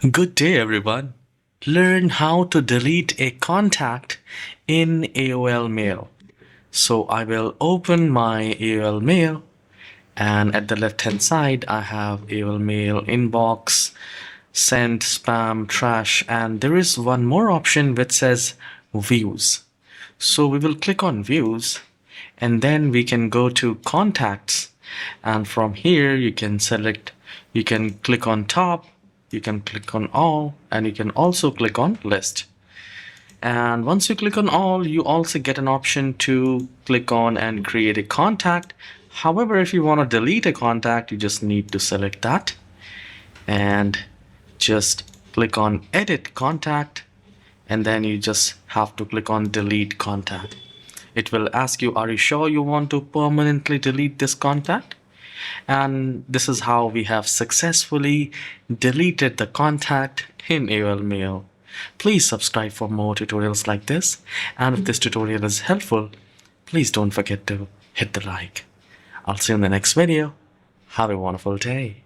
Good day, everyone. Learn how to delete a contact in AOL Mail. So I will open my AOL Mail, and at the left-hand side, I have AOL Mail inbox, send, spam, trash, and there is one more option which says views. So we will click on views, and then we can go to contacts, and from here you can click on top, you can click on all, and you can also click on list. And once you click on all, you also get an option to click on and create a contact. However, if you want to delete a contact, you just need to select that and just click on edit contact, and then you just have to click on delete contact. It will ask you, are you sure you want to permanently delete this contact? And this is how we have successfully deleted the contact in AOL Mail. Please subscribe for more tutorials like this. And if this tutorial is helpful, please don't forget to hit the like. I'll see you in the next video. Have a wonderful day.